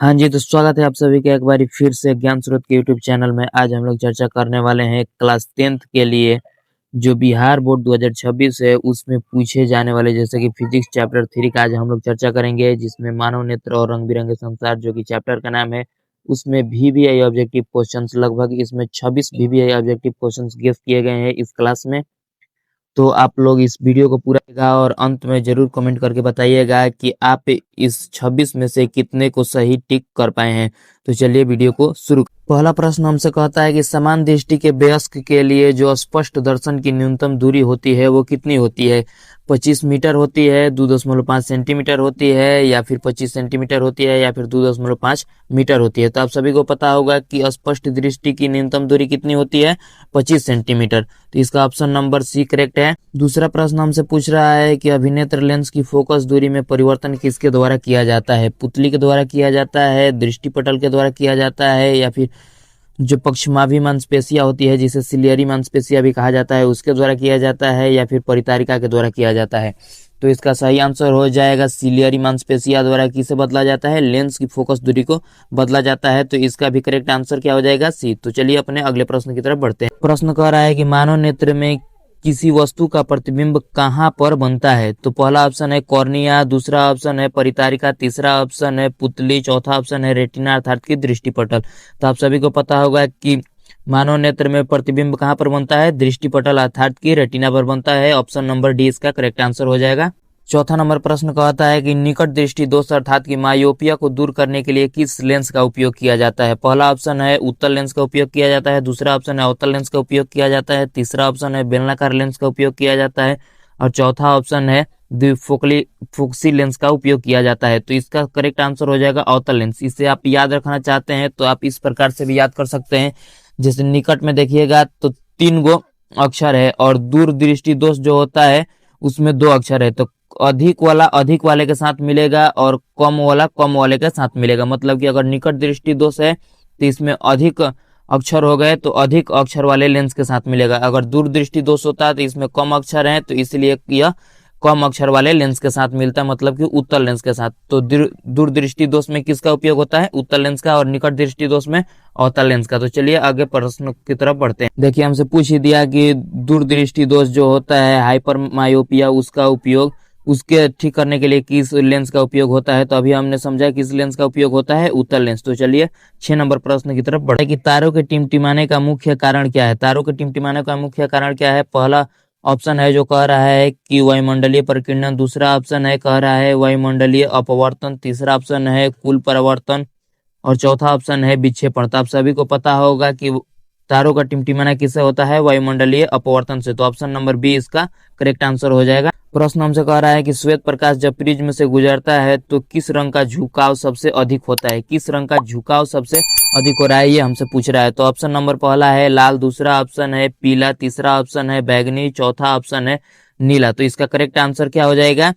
हाँ जी, तो स्वागत है आप सभी का एक बारी फिर से ज्ञान स्रोत के यूट्यूब चैनल में। आज हम लोग चर्चा करने वाले हैं क्लास 10th के लिए जो बिहार बोर्ड 2026 है उसमें पूछे जाने वाले जैसे कि फिजिक्स चैप्टर 3 का आज हम लोग चर्चा करेंगे, जिसमें मानव नेत्र और रंग बिरंगे संसार जो कि चैप्टर का नाम है, उसमें वीवीआई ऑब्जेक्टिव क्वेश्चंस लगभग इसमें 26 वीवीआई ऑब्जेक्टिव क्वेश्चंस गिफ्ट किए गए हैं इस क्लास में। तो आप लोग इस वीडियो को पूरा देखिएगा और अंत में जरूर कमेंट करके बताइएगा कि आप इस 26 में से कितने को सही टिक कर पाए हैं। तो चलिए वीडियो को शुरू। पहला प्रश्न हमसे कहता है कि समान दृष्टि के वयस्क के लिए जो स्पष्ट दर्शन की न्यूनतम दूरी होती है वो कितनी होती है? 25 मीटर होती है, 2.5 सेंटीमीटर होती है, या फिर 25 सेंटीमीटर होती है, या फिर 2.5 मीटर होती है। तो आप सभी को पता होगा कि स्पष्ट दृष्टि की न्यूनतम दूरी कितनी होती है? 25 सेंटीमीटर। तो इसका ऑप्शन नंबर सी करेक्ट है। दूसरा प्रश्न हमसे पूछ रहा है कि अभिनेत्र लेंस की फोकस दूरी में परिवर्तन किसके द्वारा किया जाता है? पुतली के द्वारा किया जाता है, दृष्टिपटल के द्वारा किया जाता है, या फिर जो पक्षमाभी मांसपेशियां होती है जिसे सिलियरी मांसपेशियां भी कहा जाता है उसके द्वारा किया जाता है, या फिर परितारिका के द्वारा किया जाता है? तो इसका सही आंसर हो जाएगा सिलियरी मांसपेशियां द्वारा किसे बदला जाता है? लेंस की फोकस दूरी को बदला जाता है। तो इसका भी करेक्ट आंसर क्या हो जाएगा? सी। तो चलिए अपने अगले प्रश्न की तरफ बढ़ते हैं। प्रश्न कह रहा है कि मानव नेत्र में किसी वस्तु का प्रतिबिंब कहाँ पर बनता है? तो पहला ऑप्शन है कॉर्निया, दूसरा ऑप्शन है परितारिका, तीसरा ऑप्शन है पुतली, चौथा ऑप्शन है रेटिना अर्थात की दृष्टिपटल। तो आप सभी को पता होगा कि मानव नेत्र में प्रतिबिंब कहाँ पर बनता है? दृष्टिपटल अर्थात की रेटिना पर बनता है। ऑप्शन नंबर डी इसका करेक्ट आंसर हो जाएगा। चौथा नंबर प्रश्न कहता है कि निकट दृष्टि दोष अर्थात की मायोपिया को दूर करने के लिए किस लेंस का उपयोग किया जाता है? पहला ऑप्शन है उत्तल लेंस का उपयोग किया जाता है, दूसरा ऑप्शन है अवतल लेंस का उपयोग किया जाता है, तीसरा ऑप्शन है बेलनाकार लेंस का उपयोग किया जाता है, और चौथा ऑप्शन है द्विफोकली फोकसी लेंस का उपयोग किया जाता है। तो इसका करेक्ट आंसर हो जाएगा अवतल लेंस। इसे आप याद रखना चाहते हैं तो आप इस प्रकार से भी याद कर सकते हैं। जैसे निकट में देखिएगा तो 3 गो अक्षर है और दूर दृष्टि दोष जो होता है उसमें 2 अक्षर है। तो अधिक वाला अधिक वाले के साथ मिलेगा और कम वाला कम वाले के साथ मिलेगा। मतलब कि अगर निकट दृष्टि दोष है तो इसमें अधिक अक्षर हो गए तो अधिक अक्षर वाले लेंस के साथ मिलेगा। अगर दूर दृष्टि दोष होता है तो इसमें कम अक्षर है तो इसलिए यह कम अक्षर वाले लेंस के साथ मिलता है, मतलब कि उत्तल लेंस के साथ। तो दूर दृष्टि दोष में किसका उपयोग होता है? उत्तल लेंस का, और निकट दृष्टि दोष में अवतल लेंस का। तो चलिए आगे प्रश्न की तरफ बढ़ते हैं। देखिए हमसे पूछ ही दिया कि दूर दृष्टि दोष जो होता है हाइपर मायोपिया, उसका उपयोग उसके ठीक करने के लिए किस लेंस का उपयोग होता है? तो अभी हमने समझा किस लेंस का उपयोग होता है? उत्तल लेंस। तो चलिए 6 नंबर प्रश्न की तरफ बढ़े कि तारों के टिमटिमाने का मुख्य कारण क्या है? तारों के टिमटिमाने का मुख्य कारण क्या है? पहला ऑप्शन है जो कह रहा है कि वायुमंडलीय प्रकीर्णन, दूसरा ऑप्शन है कह रहा है वायुमंडलीय अपवर्तन, तीसरा ऑप्शन है कुल परावर्तन, और चौथा ऑप्शन है विक्षेपण। तो आप सभी को पता होगा कि तारों का टिमटिमाना किससे होता है? वायुमंडलीय अपवर्तन से। तो ऑप्शन नंबर बी इसका करेक्ट आंसर हो जाएगा। प्रश्न हमसे कह रहा है कि श्वेत प्रकाश जब प्रिज्म से गुजरता है तो किस रंग का झुकाव सबसे अधिक होता है? किस रंग का झुकाव सबसे अधिक हो रहा है ये हमसे पूछ रहा है। तो ऑप्शन नंबर पहला है लाल, दूसरा ऑप्शन है पीला, तीसरा ऑप्शन है बैगनी, चौथा ऑप्शन है नीला। तो इसका करेक्ट आंसर क्या हो जाएगा?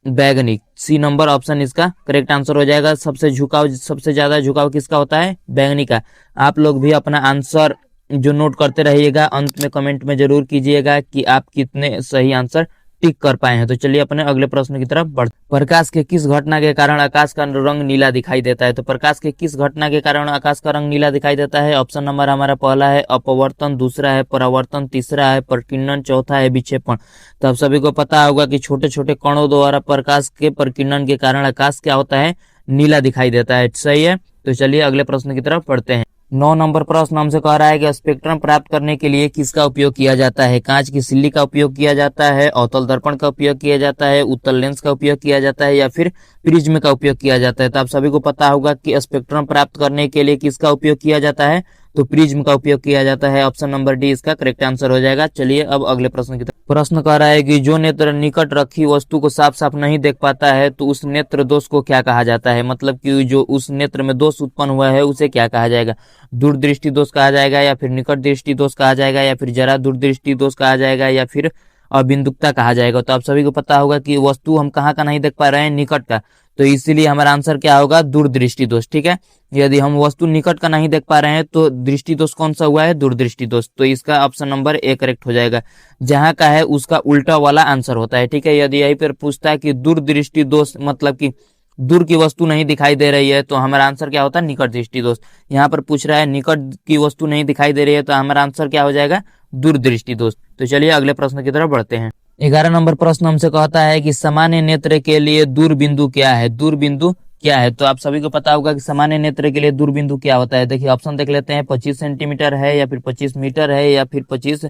बैगनी। सी नंबर ऑप्शन इसका करेक्ट आंसर हो जाएगा। सबसे ज्यादा झुकाव किसका होता है? बैगनी का। आप लोग भी अपना आंसर जो नोट करते रहिएगा, अंत में कमेंट में जरूर कीजिएगा कि आप कितने सही आंसर टिक कर पाए हैं। तो चलिए अपने अगले प्रश्न की तरफ बढ़ते। प्रकाश के किस घटना के कारण आकाश का रंग नीला दिखाई देता है? तो प्रकाश के किस घटना के कारण आकाश का रंग नीला दिखाई देता है? ऑप्शन नंबर हमारा पहला है अपवर्तन, दूसरा है परावर्तन, तीसरा है प्रकीर्णन, चौथा है विक्षेपण। तो आप सभी को पता होगा कि छोटे छोटे कणों द्वारा प्रकाश के प्रकीर्णन के कारण आकाश क्या होता है? नीला दिखाई देता है। सही है। तो चलिए अगले प्रश्न की तरफ बढ़ते हैं। 9 नंबर प्रश्न हमसे कह रहा है कि स्पेक्ट्रम प्राप्त करने के लिए किसका उपयोग किया जाता है? कांच की सिल्ली का उपयोग किया जाता है, अवतल दर्पण का उपयोग किया जाता है, उत्तल लेंस का उपयोग किया जाता है, या फिर प्रिज्म का उपयोग किया जाता है? तो आप सभी को पता होगा कि स्पेक्ट्रम प्राप्त करने के लिए किसका उपयोग किया जाता है? तो प्रिज्म का उपयोग किया जाता है। ऑप्शन नंबर डी इसका करेक्ट आंसर हो जाएगा। चलिए अब अगले प्रश्न की तरफ। प्रश्न कह रहा है कि जो नेत्र निकट रखी वस्तु को साफ साफ नहीं देख पाता है तो उस नेत्र दोष को क्या कहा जाता है? मतलब कि जो उस नेत्र में दोष उत्पन्न हुआ है उसे क्या कहा जाएगा? दूरदृष्टि दोष कहा जाएगा, या फिर निकट दृष्टि दोष कहा जाएगा, या फिर जरा दूरदृष्टि दोष कहा जाएगा, या फिर अबिंदुकता कहा जाएगा? तो आप सभी को पता होगा कि वस्तु हम कहाँ का नहीं देख पा रहे हैं? निकट का। तो इसीलिए हमारा आंसर क्या होगा? दूरदृष्टि दोष। ठीक है। यदि हम वस्तु निकट का नहीं देख पा रहे हैं तो दृष्टि दोष कौन सा हुआ है? दूरदृष्टि दोष। तो इसका ऑप्शन नंबर ए करेक्ट हो जाएगा। जहां का है उसका उल्टा वाला आंसर होता है। ठीक है। यदि यहीं पर पूछता है कि दूरदृष्टि दोष मतलब कि दूर की वस्तु नहीं दिखाई दे रही है, तो हमारा आंसर क्या होता है? निकट दृष्टि दोस्त। यहाँ पर पूछ रहा है निकट की वस्तु नहीं दिखाई दे रही है, तो हमारा आंसर क्या हो जाएगा? दूरदृष्टि दोस्त। तो चलिए अगले प्रश्न की तरफ बढ़ते हैं। 11 नंबर प्रश्न हमसे कहता है कि सामान्य नेत्र के लिए दूर बिंदु क्या है? दूर बिंदु क्या है? तो आप सभी को पता होगा कि सामान्य नेत्र के लिए दूर बिंदु क्या होता है। देखिए ऑप्शन देख लेते हैं, 25 सेंटीमीटर है, या फिर 25 मीटर है, या फिर 25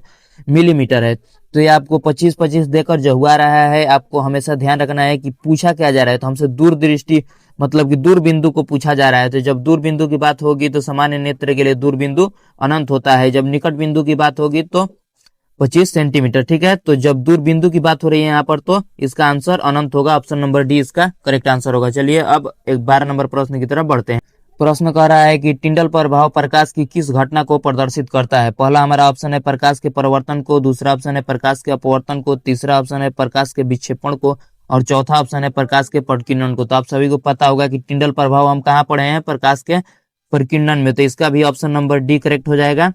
मिलीमीटर है। तो ये आपको 25-25 देकर जो हुआ रहा है, आपको हमेशा ध्यान रखना है कि पूछा क्या जा रहा है। तो हमसे दूर दृष्टि मतलब कि दूर बिंदु को पूछा जा रहा है। तो जब दूर बिंदु की बात होगी तो सामान्य नेत्र के लिए दूर बिंदु अनंत होता है। जब निकट बिंदु की बात होगी तो 25 सेंटीमीटर। ठीक है, तो जब दूर बिंदु की बात हो रही है यहाँ पर, तो इसका आंसर अनंत होगा। ऑप्शन नंबर डी इसका करेक्ट आंसर होगा। चलिए अब 12 नंबर प्रश्न की तरफ बढ़ते हैं। प्रश्न कह रहा है कि टिंडल प्रभाव प्रकाश की किस घटना को प्रदर्शित करता है? पहला हमारा ऑप्शन है प्रकाश के परिवर्तन को, दूसरा ऑप्शन है प्रकाश के अपवर्तन को, तीसरा ऑप्शन है प्रकाश के विक्षेपण को, और चौथा ऑप्शन है प्रकाश के प्रकीर्णन को। तो आप सभी को पता होगा कि टिंडल प्रभाव हम कहाँ पढ़े हैं? प्रकाश के प्रकीर्णन में। तो इसका भी ऑप्शन नंबर डी करेक्ट हो जाएगा।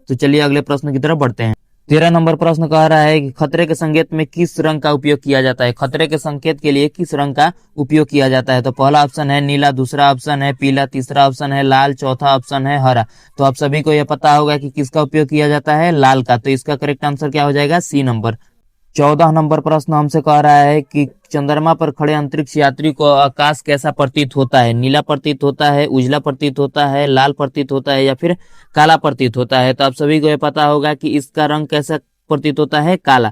तो चलिए अगले प्रश्न की तरफ बढ़ते हैं। 13 नंबर प्रश्न कह रहा है कि खतरे के संकेत में किस रंग का उपयोग किया जाता है? खतरे के संकेत के लिए किस रंग का उपयोग किया जाता है? तो पहला ऑप्शन है नीला, दूसरा ऑप्शन है पीला, तीसरा ऑप्शन है लाल, चौथा ऑप्शन है हरा। तो आप सभी को यह पता होगा कि किसका उपयोग किया जाता है? लाल का। तो इसका करेक्ट आंसर क्या हो जाएगा? सी नंबर। 14 नंबर प्रश्न हमसे कह रहा है कि चंद्रमा पर खड़े अंतरिक्ष यात्री को आकाश कैसा प्रतीत होता है? नीला प्रतीत होता है, उजला प्रतीत होता है, लाल प्रतीत होता है, या फिर काला प्रतीत होता है? तो आप सभी को यह पता होगा कि इसका रंग कैसा प्रतीत होता है? काला।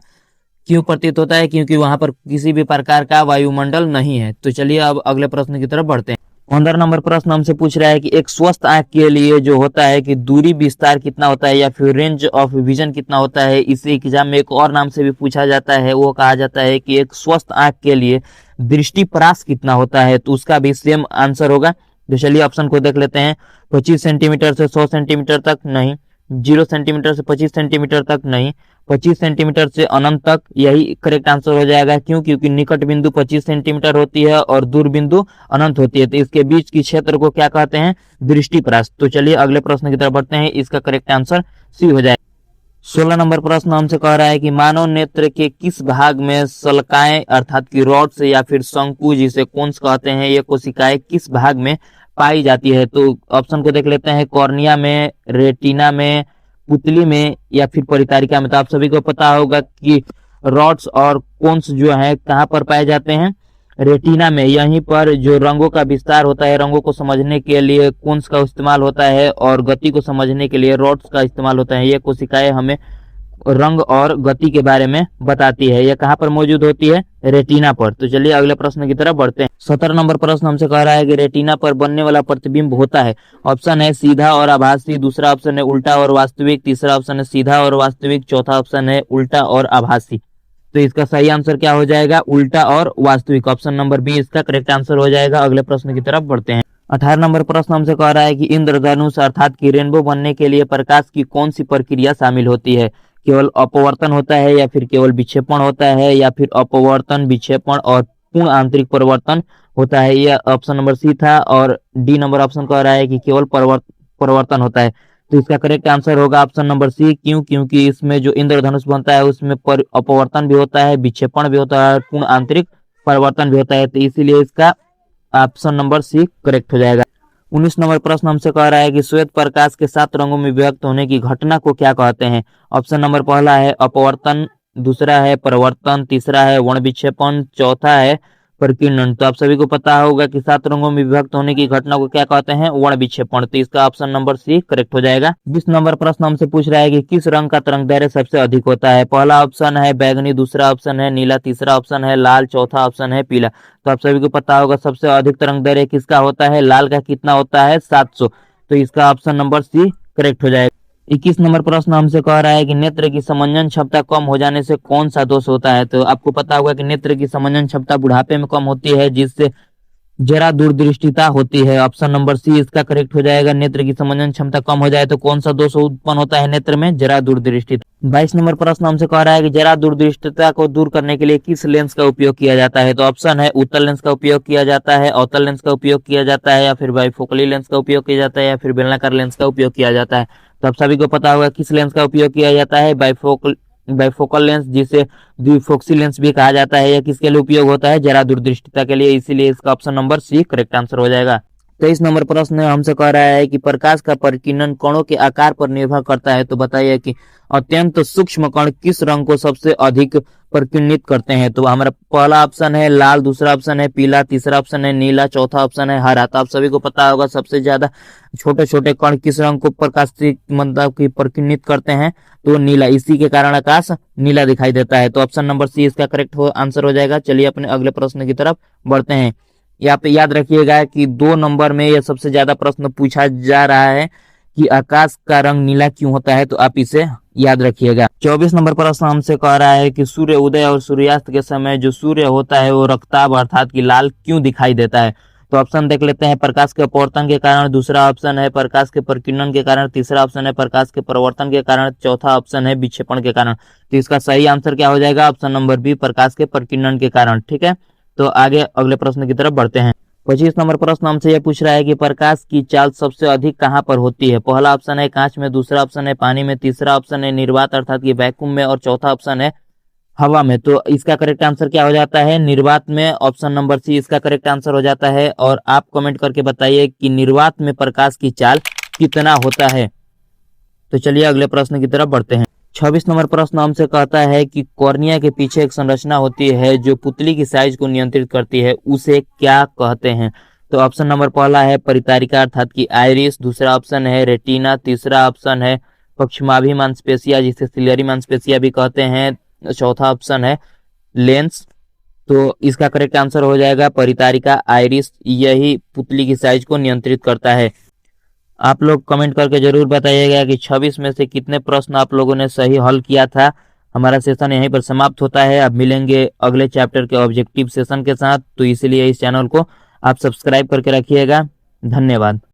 क्यों प्रतीत होता है? क्योंकि वहां पर किसी भी प्रकार का वायुमंडल नहीं है। तो चलिए अब अगले प्रश्न की तरफ बढ़ते हैं। 15 नंबर प्रश्न हमसे पूछ रहा है कि एक स्वस्थ आंख के लिए जो होता है कि दूरी विस्तार कितना होता है, या फिर रेंज ऑफ विजन कितना होता है? इसे एग्जाम में एक और नाम से भी पूछा जाता है, वो कहा जाता है कि एक स्वस्थ आंख के लिए दृष्टिपरास कितना होता है? तो उसका भी सेम आंसर होगा। तो चलिए ऑप्शन को देख लेते हैं। 25 सेंटीमीटर से 100 सेंटीमीटर तक नहीं, 0 सेंटीमीटर से 25 सेंटीमीटर तक नहीं, 25 सेंटीमीटर से अनंत तक, यही करेक्ट आंसर हो जाएगा। क्यों? क्योंकि निकट बिंदु 25 सेंटीमीटर होती है और दूर बिंदु अनंत होती है। तो इसके बीच की क्षेत्र को क्या कहते हैं? दृष्टिपरास। तो चलिए अगले प्रश्न की तरफ बढ़ते हैं। इसका करेक्ट आंसर सी हो जाएगा। 16 नंबर प्रश्न हमसे कह रहा है कि मानव नेत्र के किस भाग में सलकाएं अर्थात की रॉड्स या फिर शंकु जिसे कोन्स कहते हैं, ये कोशिकाएं किस भाग में पाई जाती है? तो ऑप्शन को देख लेते हैं। कॉर्निया में, रेटिना में, पुतली में, या फिर परितारिका में। तो आप सभी को पता होगा कि रॉड्स और कोन्स जो है कहाँ पर पाए जाते हैं? रेटिना में। यहीं पर जो रंगों का विस्तार होता है, रंगों को समझने के लिए कोन्स का इस्तेमाल होता है, और गति को समझने के लिए रॉड्स का इस्तेमाल होता है। ये कोशिकाएं हमें रंग और गति के बारे में बताती है। यह कहाँ पर मौजूद होती है? रेटिना पर। तो चलिए अगले प्रश्न की तरफ बढ़ते हैं। 17 नंबर प्रश्न हमसे कह रहा है कि रेटिना पर बनने वाला प्रतिबिंब होता है। ऑप्शन है सीधा और आभासी, दूसरा ऑप्शन है उल्टा और वास्तविक, तीसरा ऑप्शन है सीधा और वास्तविक, चौथा ऑप्शन है उल्टा और आभासी। तो इसका सही आंसर क्या हो जाएगा? उल्टा और वास्तविक। ऑप्शन नंबर बी इसका करेक्ट आंसर हो जाएगा। अगले प्रश्न की तरफ बढ़ते हैं। 18 नंबर प्रश्न हमसे कह रहा है कि इंद्रधनुष अर्थात की रेनबो बनने के लिए प्रकाश की कौन सी प्रक्रिया शामिल होती है? केवल अपवर्तन होता है, या फिर केवल विक्षेपण होता है, या फिर अपवर्तन, विक्षेपण और पूर्ण आंतरिक परिवर्तन होता है? यह ऑप्शन नंबर सी था, और डी नंबर ऑप्शन कह रहा है कि केवल परिवर्तन होता है। तो इसका करेक्ट आंसर होगा ऑप्शन नंबर सी। क्यों? क्योंकि इसमें जो इंद्रधनुष बनता है उसमें अपवर्तन भी होता है, विक्षेपण भी होता है, पूर्ण आंतरिक परिवर्तन भी होता है। तो इसीलिए इसका ऑप्शन नंबर सी करेक्ट हो जाएगा। 19 नंबर प्रश्न हमसे कह रहा है कि श्वेत प्रकाश के 7 रंगों में विभक्त होने की घटना को क्या कहते हैं? ऑप्शन नंबर पहला है अपवर्तन, दूसरा है परिवर्तन, तीसरा है वर्ण विक्षेपण, चौथा है प्रकीर्णन। तो आप सभी को पता होगा कि 7 रंगों में विभक्त होने की घटना को क्या कहते हैं? वर्ण विक्षेपण। तो इसका ऑप्शन नंबर सी करेक्ट हो जाएगा। 20 नंबर प्रश्न हमसे पूछ रहा है कि किस रंग का तरंग दैर्ध्य सबसे अधिक होता है? पहला ऑप्शन है बैगनी, दूसरा ऑप्शन है नीला, तीसरा ऑप्शन है लाल, चौथा ऑप्शन है पीला। तो आप सभी को पता होगा सबसे अधिक तरंग दैर्ध्य किसका होता है? लाल का। कितना होता है? 700। तो इसका ऑप्शन नंबर सी करेक्ट हो जाएगा। 21 नंबर प्रश्न हमसे कह रहा है कि नेत्र की समंजन क्षमता कम हो जाने से कौन सा दोष होता है? तो आपको पता होगा कि नेत्र की समंजन क्षमता बुढ़ापे में कम होती है, जिससे जरा दूरदृष्टिता होती है। ऑप्शन नंबर सी इसका करेक्ट हो जाएगा। नेत्र की समंजन क्षमता कम हो जाए तो कौन सा दोष उत्पन्न होता है नेत्र में? जरा दूरदृष्टिता। 22 नंबर प्रश्न हमसे कह रहा है कि जरा दूरदृष्टिता को दूर करने के लिए किस लेंस का उपयोग किया जाता है? तो ऑप्शन है उत्तल लेंस का उपयोग किया जाता है, अवतल लेंस का उपयोग किया जाता है, या फिर बाइफोकली लेंस का उपयोग किया जाता है, या फिर बेलनाकार लेंस का उपयोग किया जाता है। तो आप सभी को पता होगा किस लेंस का उपयोग किया जाता है? बाइफोकल लेंस जिसे द्विफोक्सी लेंस भी कहा जाता है, यह किसके लिए उपयोग होता है? जरा दूरदृष्टिता के लिए, इसीलिए इसका option number C correct answer हो जाएगा। 23 नंबर प्रश्न हमसे कह रहा है कि प्रकाश का परिकीर्णन कणों के आकार पर निर्भर करता है, तो बताइए कि अत्यंत सूक्ष्म कण किस रंग को सबसे अधिक परिकीर्णित करते हैं? तो हमारा पहला ऑप्शन है लाल, दूसरा ऑप्शन है पीला, तीसरा ऑप्शन है नीला, चौथा ऑप्शन है हरा। तो आप सभी को पता होगा सबसे ज्यादा छोटे छोटे कण किस रंग को प्रकाशित मतलब की परिकीर्णित करते हैं? तो नीला, इसी के कारण आकाश नीला दिखाई देता है। तो ऑप्शन नंबर सी इसका करेक्ट आंसर हो जाएगा। चलिए अपने अगले प्रश्न की तरफ बढ़ते हैं। यहाँ पे याद रखिएगा कि 2 नंबर में यह सबसे ज्यादा प्रश्न पूछा जा रहा है कि आकाश का रंग नीला क्यों होता है, तो आप इसे याद रखिएगा। 24 नंबर प्रश्न हमसे कह रहा है कि सूर्य उदय और सूर्यास्त के समय जो सूर्य होता है वो रक्ताभ अर्थात कि लाल क्यों दिखाई देता है? तो ऑप्शन देख लेते हैं। प्रकाश के अपवर्तन के कारण, दूसरा ऑप्शन है प्रकाश के परिकीर्णन के कारण, तीसरा ऑप्शन है प्रकाश के परावर्तन के कारण, चौथा ऑप्शन है विक्षेपण के कारण। तो इसका सही आंसर क्या हो जाएगा? ऑप्शन नंबर बी, प्रकाश के परिकीर्णन के कारण। ठीक है, तो आगे अगले प्रश्न की तरफ बढ़ते हैं। 25 नंबर प्रश्न हमसे यह पूछ रहा है कि प्रकाश की चाल सबसे अधिक कहां पर होती है? पहला ऑप्शन है कांच में, दूसरा ऑप्शन है पानी में, तीसरा ऑप्शन है निर्वात अर्थात कि वैक्यूम में, और चौथा ऑप्शन है हवा में। तो इसका करेक्ट आंसर क्या हो जाता है? निर्वात में। ऑप्शन नंबर सी इसका करेक्ट आंसर हो जाता है। और आप कमेंट करके बताइए कि निर्वात में प्रकाश की चाल कितना होता है। तो चलिए अगले प्रश्न की तरफ बढ़ते हैं। 26 नंबर प्रश्न हमसे कहता है कि कॉर्निया के पीछे एक संरचना होती है जो पुतली की साइज को नियंत्रित करती है, उसे क्या कहते हैं? तो ऑप्शन नंबर पहला है परितारिका अर्थात की आइरिस, दूसरा ऑप्शन है रेटिना, तीसरा ऑप्शन है पक्षमाभि मांसपेशिया जिसे सिलियरी मांसपेशिया भी कहते हैं, चौथा ऑप्शन है लेंस। तो इसका करेक्ट आंसर हो जाएगा परितारिका आइरिस, यही पुतली की साइज को नियंत्रित करता है। आप लोग कमेंट करके जरूर बताइएगा कि 26 में से कितने प्रश्न आप लोगों ने सही हल किया था। हमारा सेशन यहीं पर समाप्त होता है। अब मिलेंगे अगले चैप्टर के ऑब्जेक्टिव सेशन के साथ, तो इसलिए इस चैनल को आप सब्सक्राइब करके रखिएगा। धन्यवाद।